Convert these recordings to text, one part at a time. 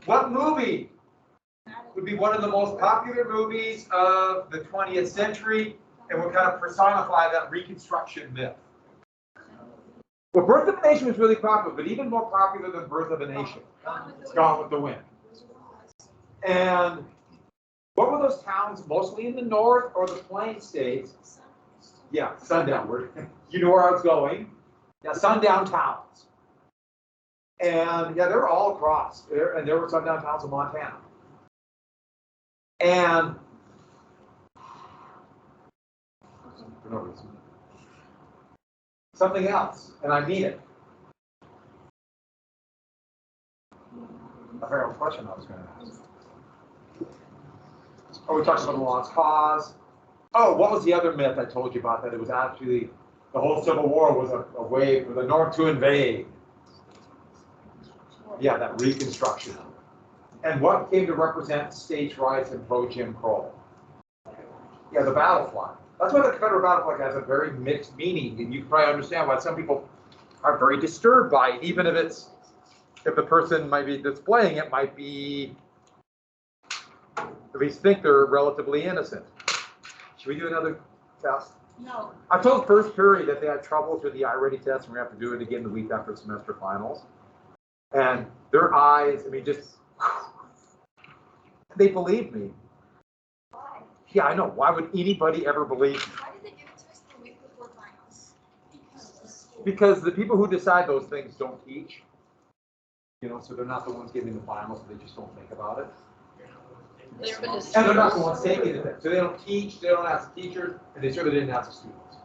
What movie would be one of the most popular movies of the 20th century and would kind of personify that Reconstruction myth? Well, Birth of a Nation was really popular, but even more popular than Birth of a Nation. It's Gone with the Wind. And what were those towns, mostly in the north or the plain states? Yeah, sundown. You know where I was going. Yeah, sundown towns. And yeah, they were all across there, and there were sundown towns in Montana. And for no reason. Something else, and I mean it. I forgot what question I was going to ask. Oh, we talked about the lost cause. Oh, what was the other myth I told you about? That it was actually the whole Civil War was a way for the North to invade. Yeah, that Reconstruction. And what came to represent states' rights and pro-Jim Crow? Yeah, the battle flag. That's why the Confederate battle flag has a very mixed meaning, and you can probably understand why some people are very disturbed by it, even if the person might be displaying it might be, at least think they're relatively innocent. Should we do another test? No. I told first period that they had troubles with the iReady test, and we have to do it again the week after semester finals. And their eyes, I mean, just, they believed me. Why? Yeah, I know. Why would anybody ever believe me? Why did they give it to us the week before finals? Because the people who decide those things don't teach. You know, so they're not the ones giving the finals, so they just don't think about it. And they're not the ones taking the test. So they don't teach, they don't ask the teachers, and they certainly didn't ask the students.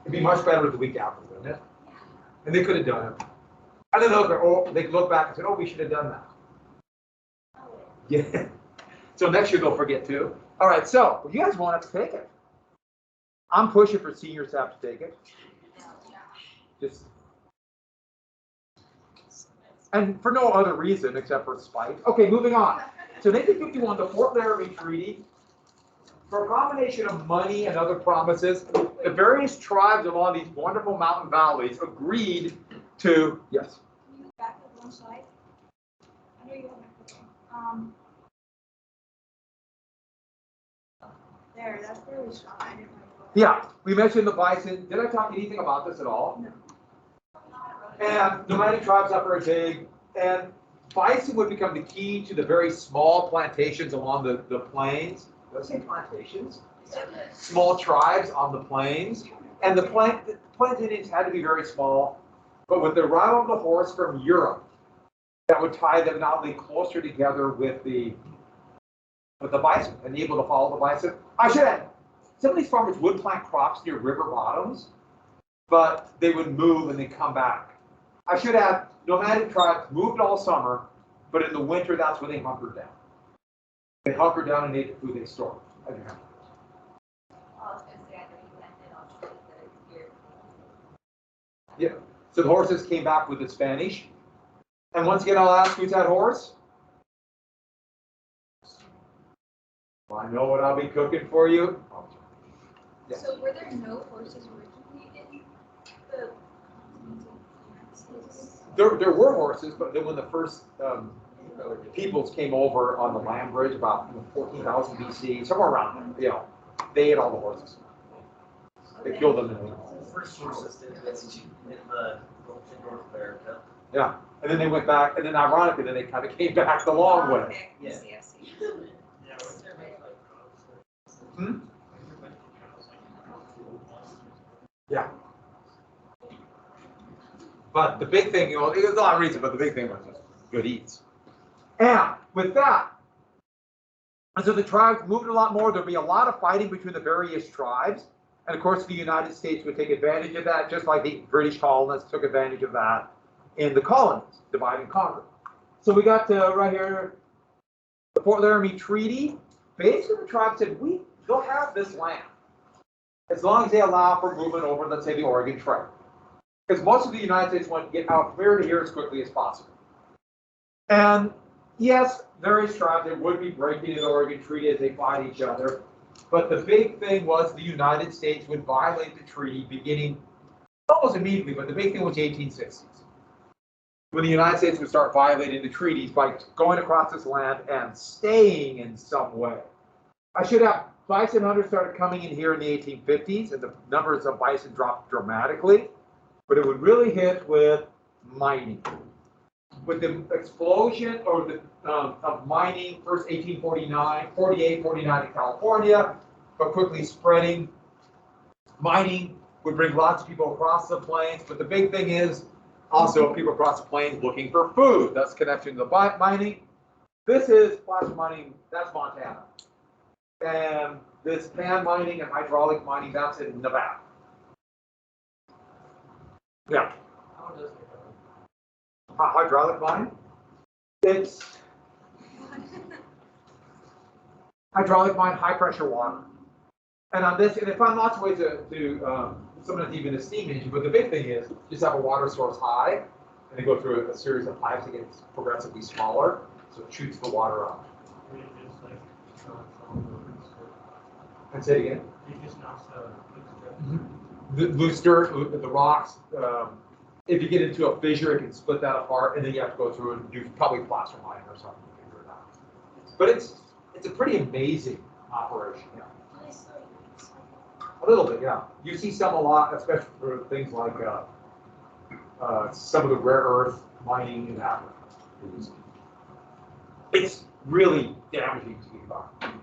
It'd be much better the week after, wouldn't it? And they could have done it. I don't know, they could look back and say, oh, we should have done that. Yeah. So next year they'll forget too. All right, so you guys won't have to take it. I'm pushing for seniors to have to take it. Just, and for no other reason except for spite. Okay, moving on. So in 1851, the Fort Laramie Treaty, for a combination of money and other promises, the various tribes along these wonderful mountain valleys agreed to, yes? Can you back up one slide? I know you have my there, that's really strong. I didn't know. Yeah, we mentioned the bison. Did I talk anything about this at all? No. And nomadic tribes are very big, and bison would become the key to the very small plantations along the plains. Did I say plantations? Small tribes on the plains. And the Plains Indians had to be very small, but with the arrival of the horse from Europe, that would tie them not only closer together with the bison and be able to follow the bison. I should add, some of these farmers would plant crops near river bottoms, but they would move and then come back. I should add, nomadic tribes moved all summer, but in the winter, that's when they hunkered down. They hunkered down and ate the food they stored. I was going to say, I know you landed on the here. Yeah. So the horses came back with the Spanish. And once again, I'll ask, who's that horse? Well, I know what I'll be cooking for you. Yeah. So were there no horses originally in the United States? There were horses, but then when the first peoples came over on the land bridge about 14,000 BC, somewhere around there, they ate all the horses. They killed them. The first horses did this in North America. Yeah, and then they went back, and then ironically, then they kind of came back the long way. Okay. Yeah. I see. Hmm? Yeah. But the big thing, there's a lot of reasons, but the big thing was just good eats. And with that, and so the tribes moved a lot more. There'd be a lot of fighting between the various tribes. And of course, the United States would take advantage of that, just like the British colonists took advantage of that in the colonies, divide and conquer. So we got right here, the Fort Laramie Treaty. Basically, the tribe said, they'll have this land as long as they allow for movement over, let's say, the Oregon Trail. Because most of the United States want to get out clear to here as quickly as possible. And yes, various tribes, they would be breaking the Oregon Treaty as they fight each other. But the big thing was the United States would violate the treaty beginning almost immediately, but the big thing was the 1860s. when the United States would start violating the treaties by going across this land and staying in some way. I should have, bison hunters started coming in here in the 1850s, and the numbers of bison dropped dramatically, but it would really hit with mining. With the explosion or the of mining, first 1849, 48, 49 in California, but quickly spreading. Mining would bring lots of people across the plains, but the big thing is also people across the plains looking for food. That's connection to the mining. This is placer mining, that's Montana. And this pan mining and hydraulic mining, that's in Nevada. Yeah. How does it go? Hydraulic mining? It's hydraulic mine, high pressure water. And on this, and they found lots of ways to sometimes even a steam engine, but the big thing is just have a water source high, and they go through a series of pipes that gets progressively smaller, so it shoots the water out. And say it again. The loose dirt, the rocks, if you get into a fissure, it can split that apart, and then you have to go through and do probably placer mining or something to figure it out. But it's a pretty amazing operation. Yeah. A little bit, yeah. You see some a lot, especially for things like some of the rare earth mining in Africa. It's really damaging to the environment.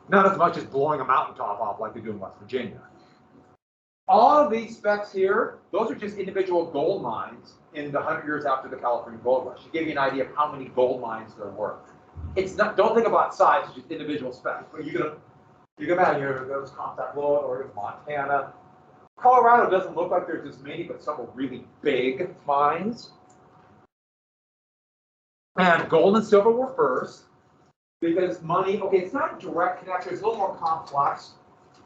Not as much as blowing a mountaintop off like they do in West Virginia. All of these specks here, those are just individual gold mines in the 100 years after the California gold rush. To give you an idea of how many gold mines there were. It's not, don't think about size, it's just individual specks. But you can imagine there was Contact Load or Montana. Colorado doesn't look like there's this many, but some are really big mines. And gold and silver were first. Because money, okay, it's not a direct connection, it's a little more complex,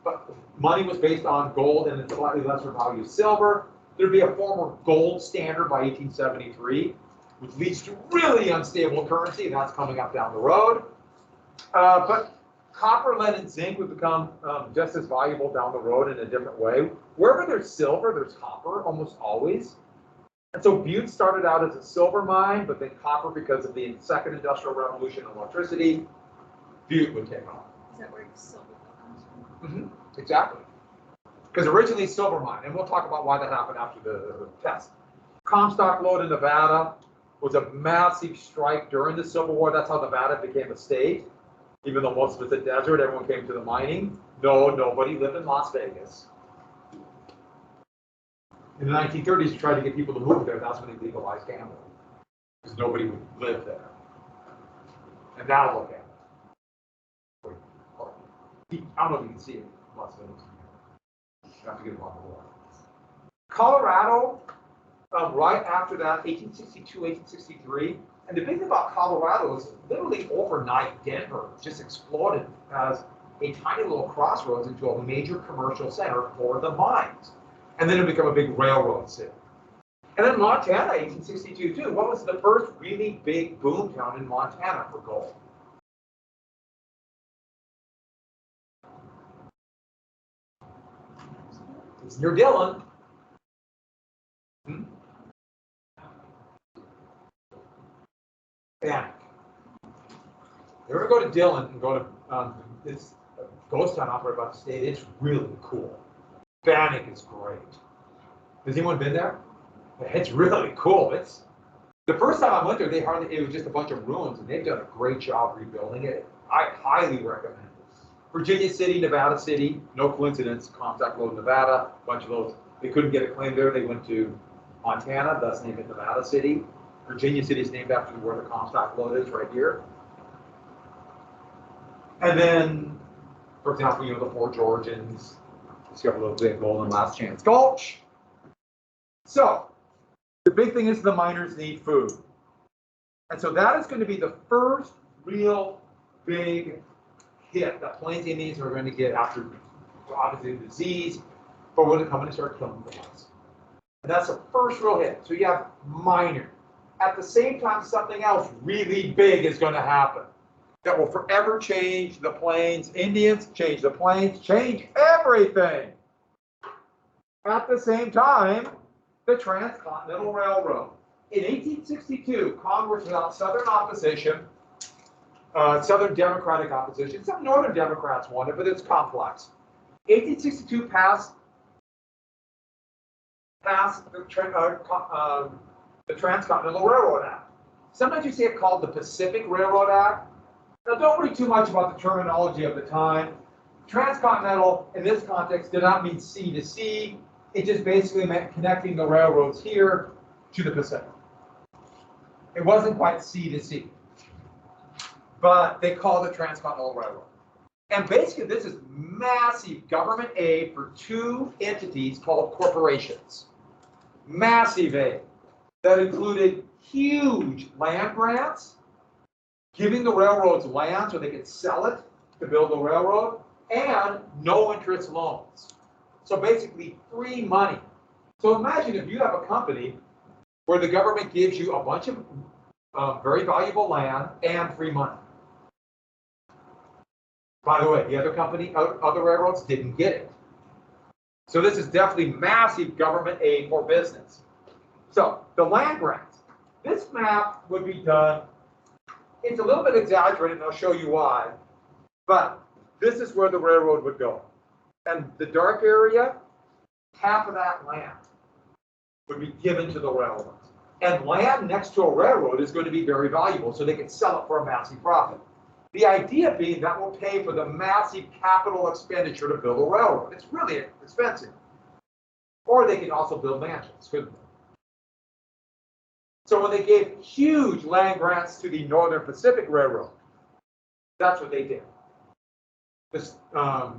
but money was based on gold and a slightly lesser value of silver. There'd be a former gold standard by 1873, which leads to really unstable currency, and that's coming up down the road. But copper, lead, and zinc would become just as valuable down the road in a different way. Wherever there's silver, there's copper, almost always. And so Butte started out as a silver mine, but then copper, because of the second industrial revolution and electricity, Butte would take off. Is that where silver comes from? Mm-hmm. Exactly. Because originally silver mine, and we'll talk about why that happened after the test. Comstock Lode in Nevada was a massive strike during the Civil War. That's how Nevada became a state. Even though most of it's a desert, everyone came to the mining. No, nobody lived in Las Vegas. In the 1930s, you tried to get people to move there. That's when they legalized gambling, because nobody would live there. And now look at it. I don't know if you can see it in Las Vegas. You have to get it on the wall. Colorado, right after that, 1862, 1863. And the big thing about Colorado is literally overnight, Denver just exploded as a tiny little crossroads into a major commercial center for the mines. And then it became a big railroad city. And then Montana, 1862 too. What was the first really big boom town in Montana for gold? It's near Dillon. Bannock. You ever go to Dillon and go to this ghost town operated by the state? It's really cool. Bannock is great. Has anyone been there? It's really cool. It's the first time I went there, it was just a bunch of ruins, and they've done a great job rebuilding it. I highly recommend it. Virginia City, Nevada City, no coincidence, Contact Lode, Nevada, a bunch of those. They couldn't get a claim there. They went to Montana, thus named it Nevada City. Virginia City is named after where the Comstock Lode is, right here. And then, for example, the Fort Georgians, discover a little bit of gold in Last Chance Gulch. So, the big thing is the miners need food. And so that is going to be the first real big hit that Plains Indians are going to get after, obviously, the disease, but when they're coming to start killing things. And that's the first real hit. So you have miners. At the same time, something else really big is going to happen that will forever change the Plains Indians, change the Plains, change everything. At the same time, the Transcontinental Railroad. In 1862, Congress, without Southern opposition, Southern Democratic opposition, some Northern Democrats wanted, but it's complex. 1862 passed the Transcontinental Railroad Act. Sometimes you see it called the Pacific Railroad Act. Now, don't worry too much about the terminology of the time. Transcontinental, in this context, did not mean sea to sea. It just basically meant connecting the railroads here to the Pacific. It wasn't quite sea to sea, but they called it Transcontinental Railroad. And basically, this is massive government aid for two entities called corporations. Massive aid that included huge land grants, giving the railroads land so they could sell it to build the railroad, and no interest loans. So basically, free money. So imagine if you have a company where the government gives you a bunch of very valuable land and free money. By the way, the other railroads didn't get it. So this is definitely massive government aid for business. So the land grants. This map would be done, it's a little bit exaggerated, and I'll show you why, but this is where the railroad would go. And the dark area, half of that land would be given to the railroads. And land next to a railroad is going to be very valuable, so they can sell it for a massive profit. The idea being that will pay for the massive capital expenditure to build a railroad. It's really expensive. Or they could also build mansions, couldn't they? So when they gave huge land grants to the Northern Pacific Railroad, that's what they did. This, the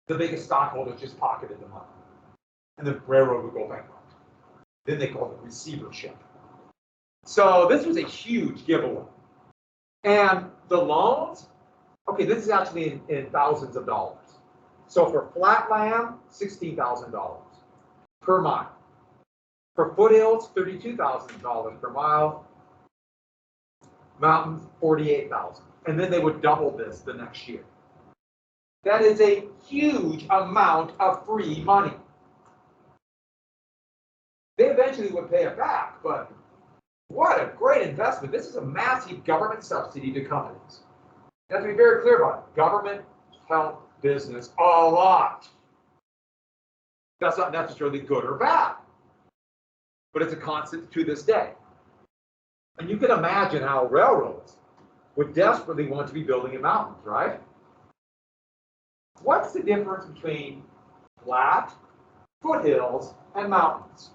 biggest stockholders just pocketed the money, and the railroad would go bankrupt. Then they called it receivership. So this was a huge giveaway. And the loans, okay, this is actually in thousands of dollars. So for flat land, $16,000 per mile. For foothills, $32,000 per mile. Mountains, $48,000. And then they would double this the next year. That is a huge amount of free money. They eventually would pay it back, but what a great investment. This is a massive government subsidy to companies. You have to be very clear about it. Government helped business a lot. That's not necessarily good or bad, but it's a constant to this day. And you can imagine how railroads would desperately want to be building in mountains, right? What's the difference between flat, foothills, and mountains?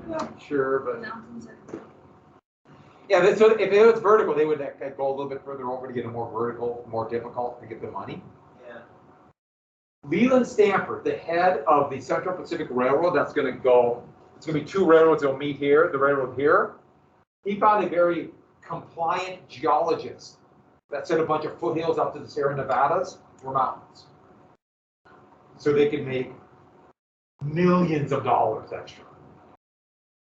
Yeah, sure, but Mountains are. yeah. So if it was vertical, they would go a little bit further over to get a more vertical, more difficult to get the money. Yeah. Leland Stanford, the head of the Central Pacific Railroad, that's going to go. It's going to be two railroads that'll meet here. The railroad here. He found a very compliant geologist that said a bunch of foothills up to the Sierra Nevadas were mountains, so they could make millions of dollars extra.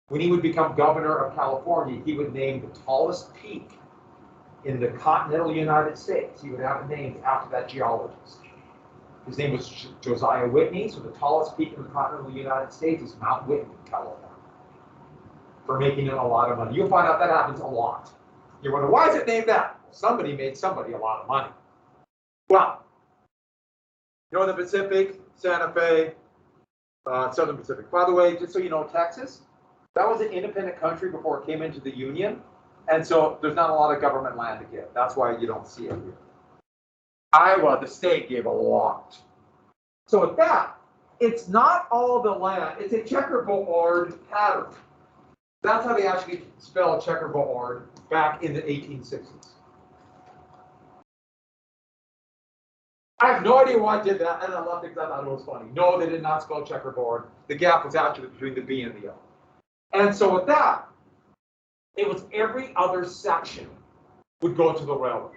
When he would become governor of California, he would name the tallest peak in the continental United States. He would have it named after that geologist. His name was Josiah Whitney, so the tallest peak in the continental United States is Mount Whitney, California, for making it a lot of money. You'll find out that happens a lot. You wonder, why is it named that? Well, somebody made somebody a lot of money. Well, Northern Pacific, Santa Fe, Southern Pacific. By the way, just so you know, Texas, that was an independent country before it came into the Union, and so there's not a lot of government land to give. That's why you don't see it here. Iowa, the state, gave a lot. So with that, it's not all the land, it's a checkerboard pattern. That's how they actually spell checkerboard back in the 1860s. I have no idea why I did that, and I left it because I thought it was funny. No, they did not spell checkerboard. The gap was actually between the B and the O. And so with that, it was every other section would go to the railroad.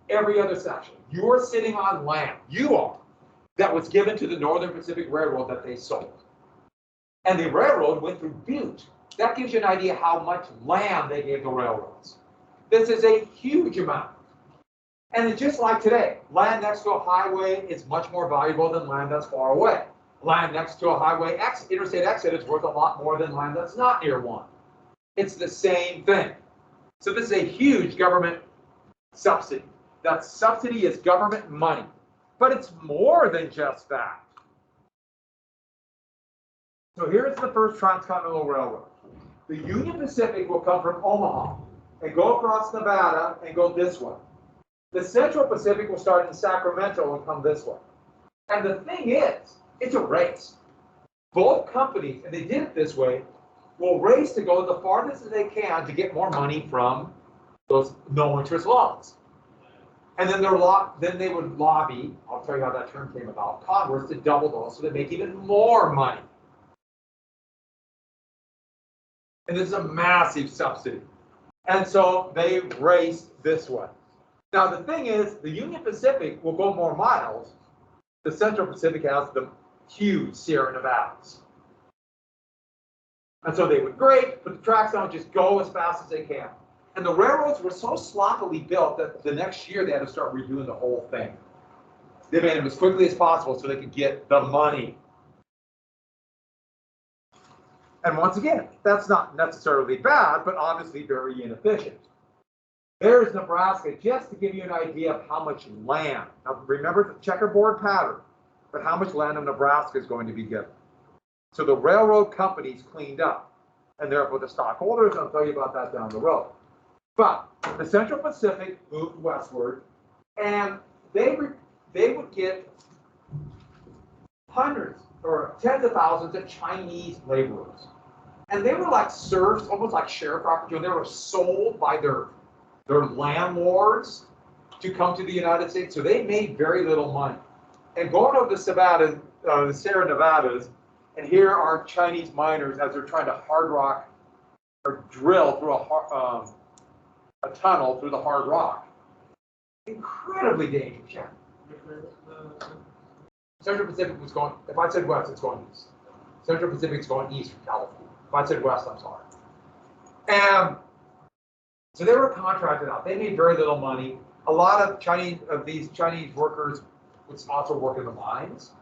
Every other section. You are sitting on land, you are, that was given to the Northern Pacific Railroad that they sold. And the railroad went through Butte. That gives you an idea how much land they gave the railroads. This is a huge amount. And it's just like today, land next to a highway is much more valuable than land that's far away. Land next to a highway interstate exit is worth a lot more than land that's not near one. It's the same thing. So this is a huge government subsidy. That subsidy is government money, but it's more than just that. So here's the first transcontinental railroad. The Union Pacific will come from Omaha and go across Nevada and go this way. The Central Pacific will start in Sacramento and come this way. And the thing is, it's a race. Both companies, and they did it this way, will race to go the farthest that they can to get more money from those no-interest loans. And then they would lobby, I'll tell you how that term came about, Congress to double those so they make even more money. And this is a massive subsidy. And so they race this way. Now the thing is, the Union Pacific will go more miles. The Central Pacific has the huge Sierra Nevadas. And so they would grade, but the tracks don't just go as fast as they can. And the railroads were so sloppily built that the next year they had to start redoing the whole thing. They made them as quickly as possible so they could get the money. And once again, that's not necessarily bad, but obviously very inefficient. There's Nebraska, just to give you an idea of how much land. Now remember the checkerboard pattern, but how much land in Nebraska is going to be given. So the railroad companies cleaned up, and therefore the stockholders, I'll tell you about that down the road. But the Central Pacific moved westward, and they would get hundreds or tens of thousands of Chinese laborers. And they were like serfs, almost like sharecroppers. They were sold by their landlords to come to the United States. So they made very little money. And going over the Sierra Nevadas, and here are Chinese miners as they're trying to hard rock or drill through a tunnel through the hard rock. Incredibly dangerous. Yeah. Central Pacific was going, if I said west, it's going east. Central Pacific's going east from California. If I said west, I'm sorry. And so they were contracted out. They made very little money. A lot of these Chinese workers would also work in the mines.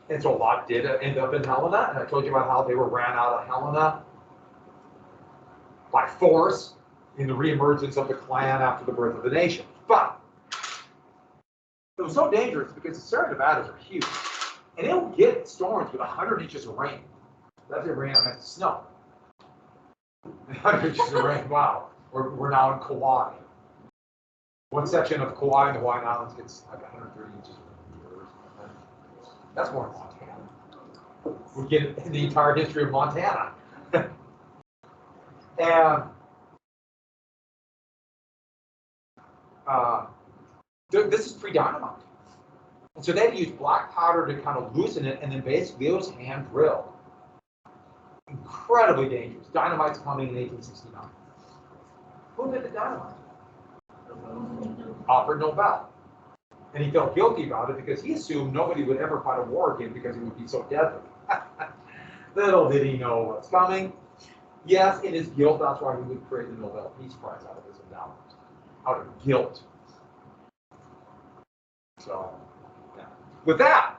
And so a lot did end up in Helena. And I told you about how they were ran out of Helena by force in the reemergence of the Klan after the birth of the nation. But it was so dangerous because the Sierra Nevadas are huge. And it will get storms with 100 inches of rain. That's the rain meant snow. 100 inches of rain, wow. We're now in Kauai. One section of Kauai and the Hawaiian Islands gets like 130 inches of rain. That's more than Montana. We get in the entire history of Montana. And this is pre-dynamite. And so they use black powder to kind of loosen it, and then basically it was hand drilled. Incredibly dangerous. Dynamite's coming in 1869. Who invented dynamite? Alfred Nobel. And he felt guilty about it because he assumed nobody would ever fight a war again because it would be so deadly. Little did he know what's coming. Yes, in his guilt, that's why he would create the Nobel Peace Prize out of his endowment. Out of guilt. So, yeah. With that,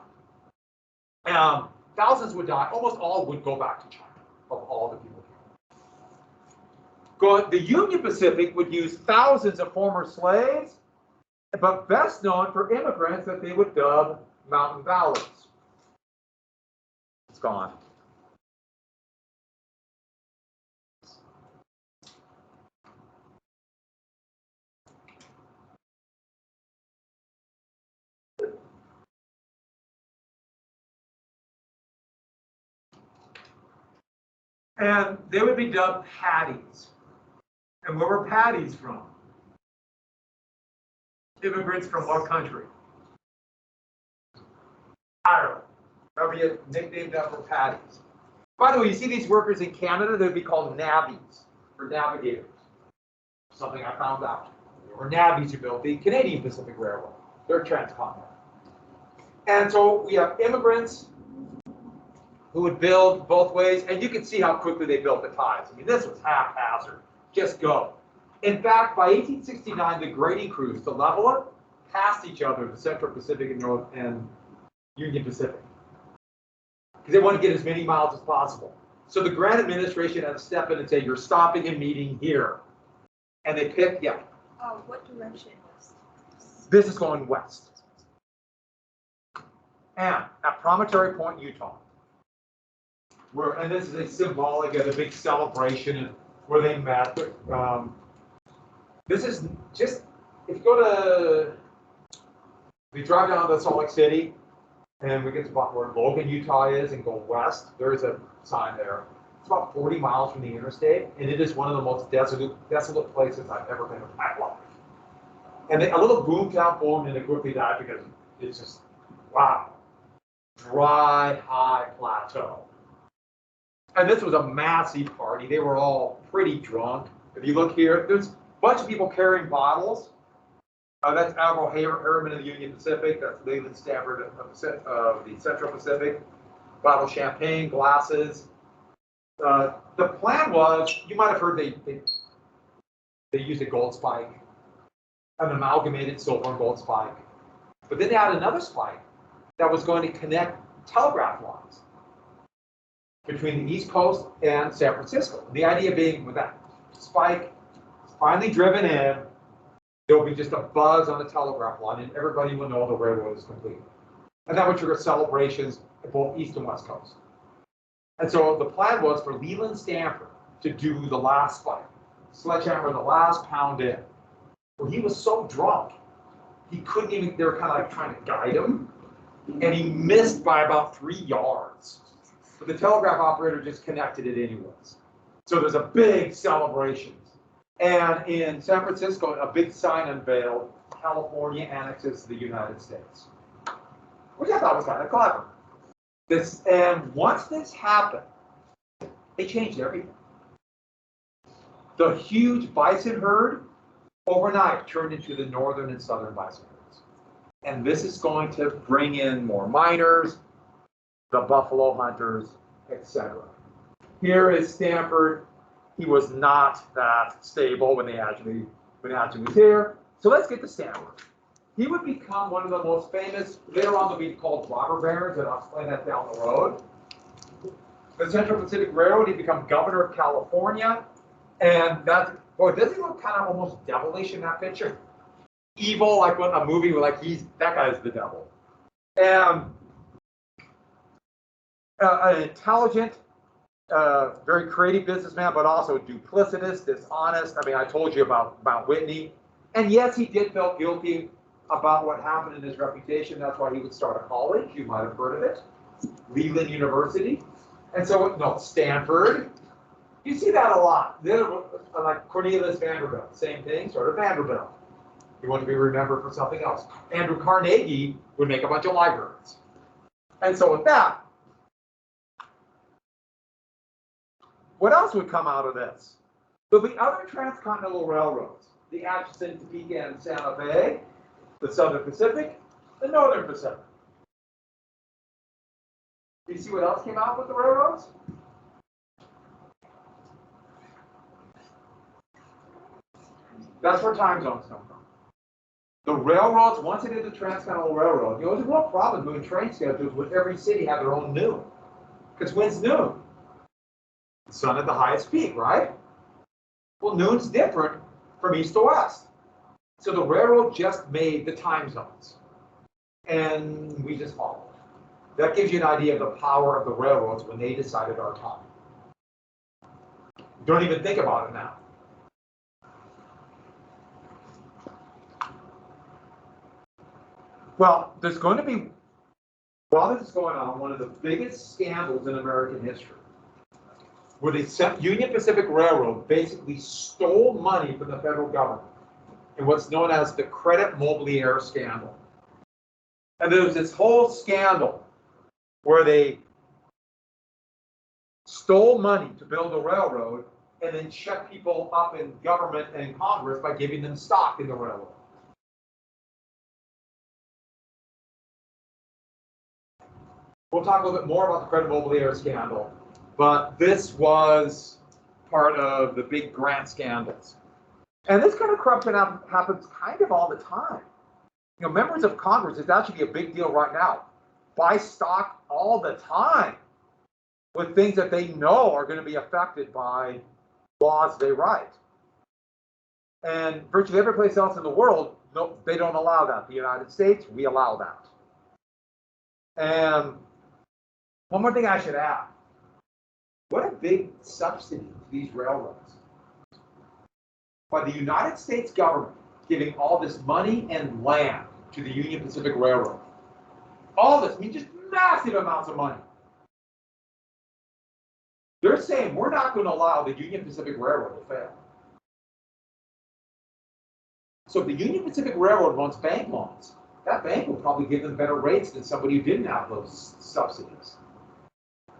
thousands would die. Almost all would go back to China, of all the people here. The Union Pacific would use thousands of former slaves, but best known for immigrants that they would dub mountain valleys. It's gone. And they would be dubbed paddies. And where were paddies from? Immigrants from what country? Ireland. That would be a nickname that for paddies. By the way, you see these workers in Canada, they would be called navvies, or navigators. Something I found out. There were navvies who built the Canadian Pacific Railroad. They're transcontinental. And so we have immigrants who would build both ways, and you can see how quickly they built the ties. I mean, this was haphazard. Just go. In fact, by 1869, the grading crews to level it passed each other, the Central Pacific and North and Union Pacific, because they wanted to get as many miles as possible. So the Grant administration had to step in and say, "You're stopping and meeting here," and they picked, yeah. What direction was This is going west. And at Promontory Point, Utah, and this is a symbolic of the big celebration where they met. This is just, if we drive down to Salt Lake City and we get to about where Logan, Utah is and go west, there's a sign there. It's about 40 miles from the interstate, and it is one of the most desolate places I've ever been in my life. And a little boomtown formed, and it quickly died because it's just, wow, dry, high plateau. And this was a massive party. They were all pretty drunk. If you look here, there's a bunch of people carrying bottles. That's Admiral Harriman of the Union Pacific. That's Leland Stanford of the Central Pacific. Bottle of champagne, glasses. The plan was, you might have heard they used a gold spike, an amalgamated silver and gold spike. But then they had another spike that was going to connect telegraph lines between the East Coast and San Francisco. The idea being, when that spike is finally driven in, there'll be just a buzz on the telegraph line, and everybody will know the railroad is complete. And that would trigger celebrations at both East and West Coast. And so the plan was for Leland Stanford to do the last spike, sledgehammer the last pound in. Well, he was so drunk, he couldn't even, they were kind of like trying to guide him, and he missed by about 3 yards. But the telegraph operator just connected it anyways. So there's a big celebration. And in San Francisco, a big sign unveiled, California annexes the United States, which I thought was kind of clever. And once this happened, they changed everything. The huge bison herd overnight turned into the northern and southern bison herds. And this is going to bring in more miners, the buffalo hunters, etc. Here is Stanford. He was not that stable when Adjunct was here. So let's get to Stanford. He would become one of the most famous, later on they'll be called robber barons, and I'll explain that down the road. The Central Pacific Railroad, he become governor of California. And that, boy, does he look kind of almost devilish in that picture? Evil, like when a movie where like that guy's the devil. And an intelligent, very creative businessman, but also duplicitous, dishonest. I mean, I told you about Whitney. And yes, he did feel guilty about what happened in his reputation. That's why he would start a college. You might have heard of it. Leland University. And so, no, Stanford. You see that a lot. Like Cornelius Vanderbilt, same thing, started Vanderbilt. He wanted to be remembered for something else. Andrew Carnegie would make a bunch of libraries. And so with that, what else would come out of this? There'll be other transcontinental railroads. The Atchison, Topeka, and Santa Fe, the Southern Pacific, the Northern Pacific. Do you see what else came out with the railroads? That's where time zones come from. The railroads, once they did the transcontinental railroad, it was a real problem doing train schedules when every city had their own noon. Because when's noon? The sun at the highest peak, right? Well, noon's different from east to west. So the railroad just made the time zones. And we just followed. That gives you an idea of the power of the railroads when they decided our time. Don't even think about it now. Well, there's going to be, while this is going on, one of the biggest scandals in American history, where the Union Pacific Railroad basically stole money from the federal government in what's known as the Credit Mobilier scandal. And there was this whole scandal where they stole money to build a railroad and then shut people up in government and Congress by giving them stock in the railroad. We'll talk a little bit more about the Credit Mobilier scandal, but this was part of the big grant scandals. And this kind of corruption happens kind of all the time. You know, members of Congress, it's actually a big deal right now, buy stock all the time with things that they know are going to be affected by laws they write. And virtually every place else in the world, no, they don't allow that. The United States, we allow that. And one more thing I should add. What a big subsidy to these railroads. By the United States government giving all this money and land to the Union Pacific Railroad. All this, I mean, just massive amounts of money. They're saying we're not going to allow the Union Pacific Railroad to fail. So if the Union Pacific Railroad wants bank loans, that bank will probably give them better rates than somebody who didn't have those subsidies.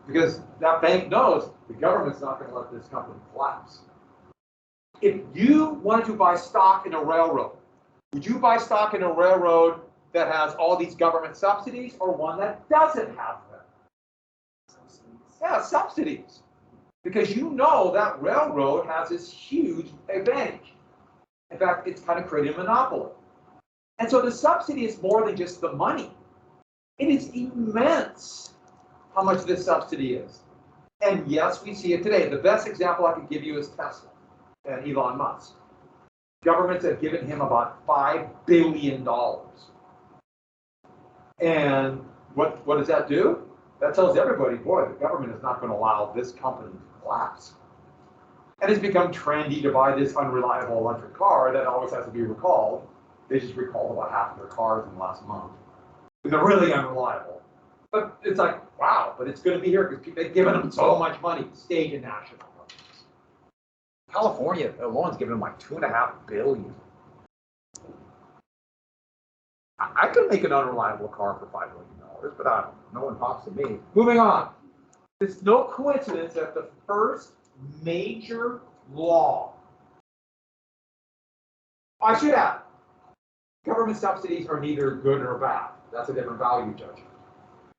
Because that bank knows the government's not going to let this company collapse. If you wanted to buy stock in a railroad, would you buy stock in a railroad that has all these government subsidies or one that doesn't have them? Subsidies. Yeah, subsidies. Because you know that railroad has this huge advantage. In fact, it's kind of created a monopoly. And so the subsidy is more than just the money. It is immense how much this subsidy is. And yes, we see it today. The best example I can give you is Tesla and Elon Musk. Governments have given him about $5 billion. And what does that do? That tells everybody, boy, the government is not going to allow this company to collapse. And it's become trendy to buy this unreliable electric car that always has to be recalled. They just recalled about half of their cars in the last month. And they're really unreliable. But it's like, wow, but it's going to be here because they've given them so much money, state and national governments. California alone's given them like $2.5 billion. I could make an unreliable car for $5 million, but I don't know. No one talks to me. Moving on. It's no coincidence that the first major law, I should add, government subsidies are neither good nor bad. That's a different value judgment.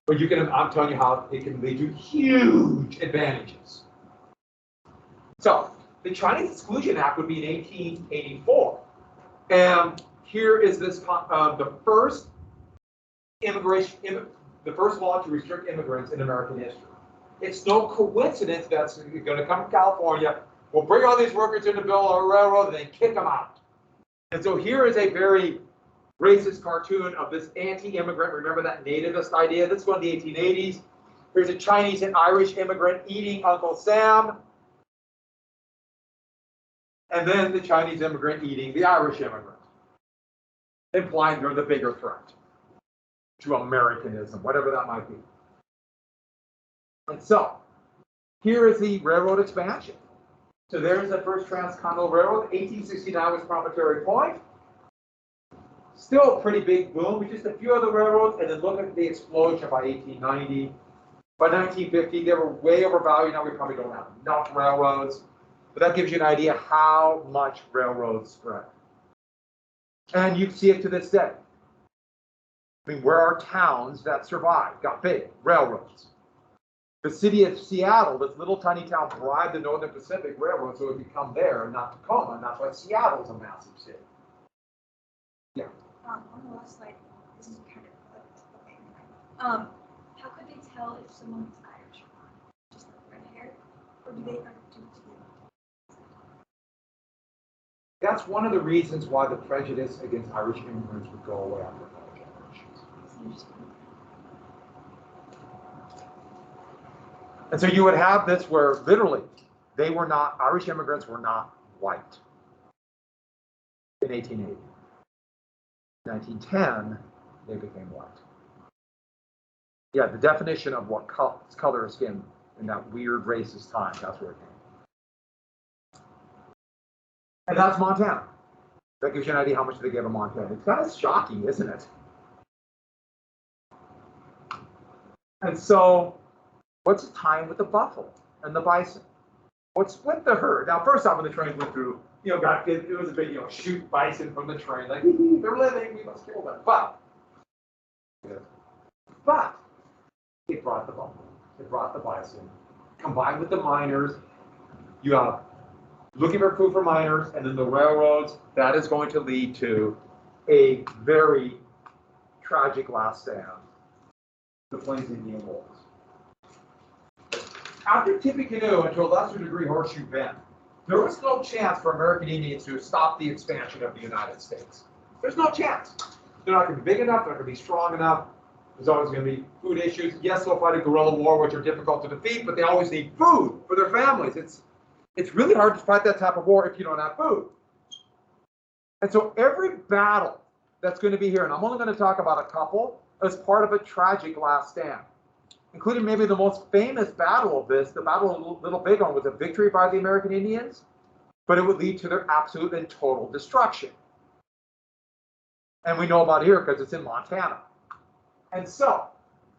But you can, I'm telling you how it can lead to huge advantages. So the Chinese Exclusion Act would be in 1884. And here is this, the first law to restrict immigrants in American history. It's no coincidence that's going to come from California. We'll bring all these workers in to build our railroad and then kick them out. And so here is a very racist cartoon of this anti-immigrant. Remember that nativist idea? This is one of the 1880s. Here's a Chinese and Irish immigrant eating Uncle Sam. And then the Chinese immigrant eating the Irish immigrant, implying they're the bigger threat to Americanism, whatever that might be. And so, here is the railroad expansion. So there's the first transcontinental railroad. 1869 was Promontory Point. Still a pretty big boom with just a few other railroads, and then look at the explosion by 1890. By 1950, they were way overvalued. Now we probably don't have enough railroads. But that gives you an idea how much railroads spread. And you see it to this day. I mean, where are towns that survived, got big, railroads? The city of Seattle, this little tiny town, bribed the Northern Pacific Railroad so it could come there and not Tacoma, and that's why Seattle's a massive city. Yeah. On the last slide, this is kind of okay. How could they tell if someone is Irish or not? Just like red hair, or do they do That's one of the reasons why the prejudice against Irish immigrants would go away after a couple generations. And so you would have this where literally Irish immigrants were not white in 1880. 1910, they became white. Yeah, the definition of what color of skin in that weird racist time, that's where it came. And that's Montana. That gives you an idea how much they gave in Montana. It's kind of shocking, isn't it? And so, what's the time with the buffalo and the bison? What split the herd? Now, first off, when the train went through, it was a big, shoot bison from the train, like, they're living, we must kill them. But it brought the buffalo, it brought the bison, combined with the miners. You have looking for food for miners, and then the railroads, that is going to lead to a very tragic last stand, the Plains Indian Wars. After Tippecanoe, and to a lesser degree Horseshoe Bend, there was no chance for American Indians to stop the expansion of the United States. There's no chance. They're not going to be big enough, they're not going to be strong enough. There's always going to be food issues. Yes, they'll fight a guerrilla war, which are difficult to defeat, but they always need food for their families. It's really hard to fight that type of war if you don't have food. And so every battle that's going to be here, and I'm only going to talk about a couple, as part of a tragic last stand, including maybe the most famous battle of this, the Battle of Little Bighorn, was a victory by the American Indians, but it would lead to their absolute and total destruction. And we know about it here because it's in Montana. And so,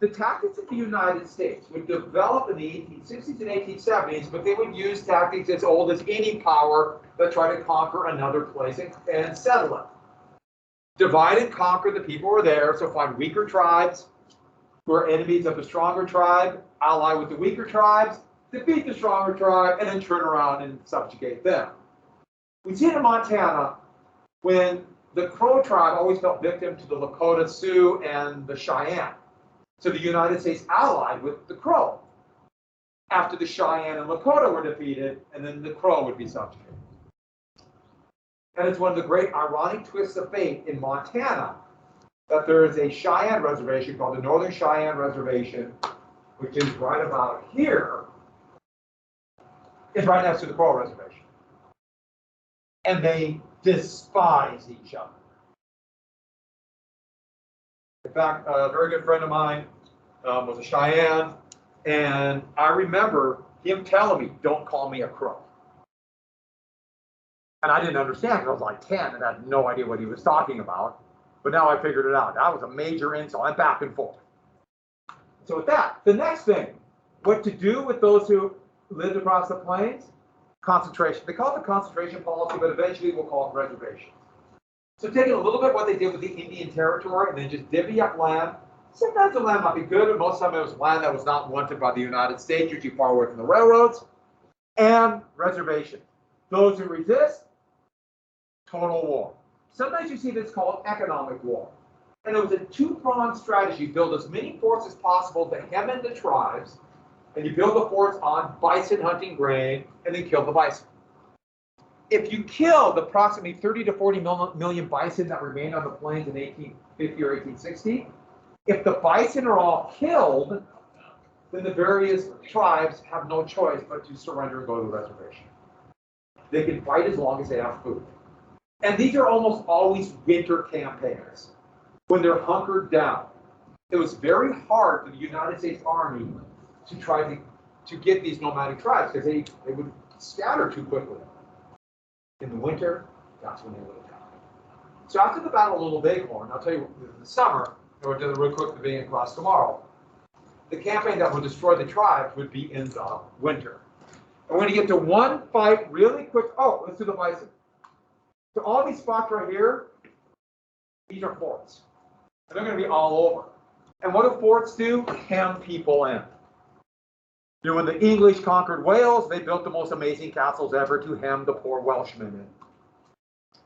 the tactics of the United States would develop in the 1860s and 1870s, but they would use tactics as old as any power that tried to conquer another place and settle it. Divide and conquer the people who are there, so find weaker tribes who are enemies of the stronger tribe, ally with the weaker tribes, defeat the stronger tribe, and then turn around and subjugate them. We see it in Montana when the Crow tribe always fell victim to the Lakota Sioux and the Cheyenne. So the United States allied with the Crow after the Cheyenne and Lakota were defeated, and then the Crow would be subjugated. And it's one of the great ironic twists of fate in Montana that there is a Cheyenne reservation called the Northern Cheyenne Reservation, which is right about here. It's right next to the Crow Reservation. And they despise each other. In fact, a very good friend of mine was a Cheyenne, and I remember him telling me, "Don't call me a Crow." And I didn't understand because I was like 10 and had no idea what he was talking about. But now I figured it out. That was a major insult, and back and forth. So with that, the next thing, what to do with those who lived across the plains? Concentration. They call it the concentration policy, but eventually we'll call it reservation. So taking a little bit what they did with the Indian Territory and then just divvy up land. Sometimes the land might be good, but most of the time it was land that was not wanted by the United States, usually far away from the railroads. And reservation. Those who resist, total war. Sometimes you see this called economic war. And it was a two-pronged strategy. Build as many forts as possible to hem in the tribes, and you build the forts on bison hunting grain, and then kill the bison. If you kill the approximately 30 to 40 million bison that remained on the plains in 1850 or 1860, if the bison are all killed, then the various tribes have no choice but to surrender and go to the reservation. They can fight as long as they have food. And these are almost always winter campaigns when they're hunkered down. It was very hard for the United States Army to try to get these nomadic tribes because they would scatter too quickly. In the winter, that's when they would attack. So after the Battle of Little Bighorn, I'll tell you, in the summer, and we'll do the real quick the beginning class tomorrow, the campaign that would destroy the tribes would be in the winter. And we're going to get to one fight really quick. Oh, let's do the bison. So all these spots right here, these are forts. And they're going to be all over. And what do forts do? Hem people in. You know, when the English conquered Wales, they built the most amazing castles ever to hem the poor Welshmen in.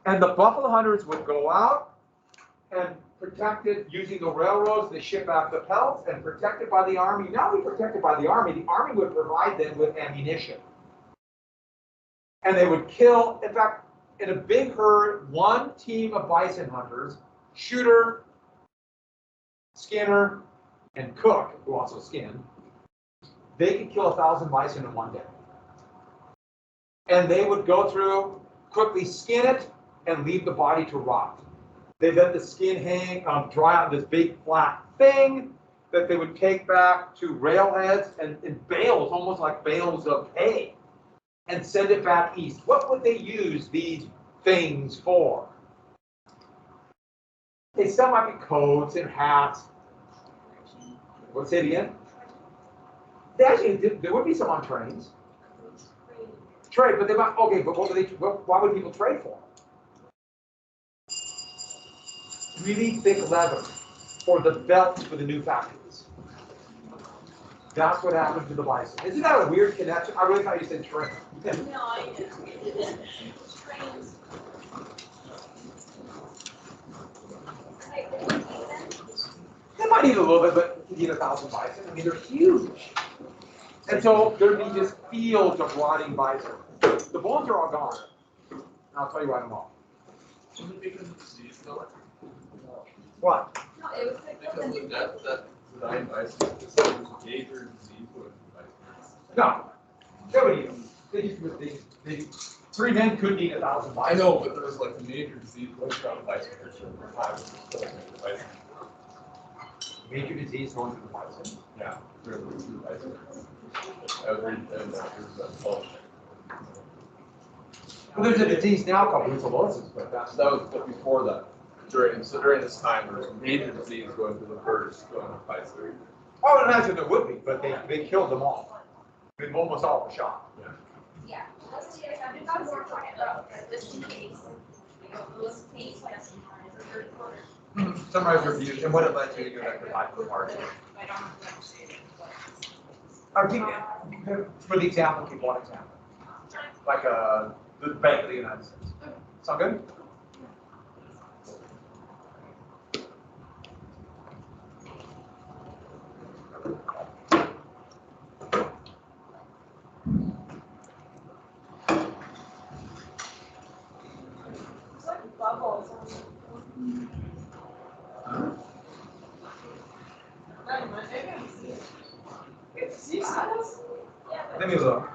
And the buffalo hunters would go out and protect it using the railroads to ship back the pelts and protected by the army. Not only protected by the army would provide them with ammunition. And they would kill, in fact, in a big herd, one team of bison hunters, Shooter, Skinner, and Cook, who also skinned, they could kill 1,000 bison in one day. And they would go through, quickly skin it, and leave the body to rot. They let the skin hang, dry on this big flat thing that they would take back to railheads and in bales, almost like bales of hay, and send it back east. What would they use these things for? They still might be coats and hats. Let's say it again. They actually did, there would be some on trains. Trade, but they might, okay, but why would people trade for? Really thick leather for the belts for the new factories. That's what happened to the bison. Isn't that a weird connection? I really thought you said trade. No, I know. Trains. Like, they would eat them. They might eat a little bit, but you could eat 1,000 bison. I mean, they're huge. And so there'd be just fields of rotting bison. The bones are all gone. And I'll tell you why in a moment. Was it because of disease though? What? No, it was like. Because of that the dying bison, it's like it was a major disease with bison. No. Nobody eat them. They 3 men couldn't eat 1,000 I bison. know, but there was like a major disease going around bison for certain times. So like the bison. Major disease going through the bison. Yeah, there was the bison. There's that bulge. Well, there's a disease now called brucellosis, but that's So that was but before that. During this time, there was a major disease going through the birds going to bison. Oh, I imagine there would be, but they killed them all. I mean, almost all were shot. Yeah. Yeah, that's what you guys have. We're talking about just in case. You know, those case, that's the third quarter. Summarize reviews, and what it led to, you know, the life of parts. I don't have to understand it, but. I'll keep, for the example, keep one example. Like the Bank of the United States. Sound good? It's like bubbles. Let me look.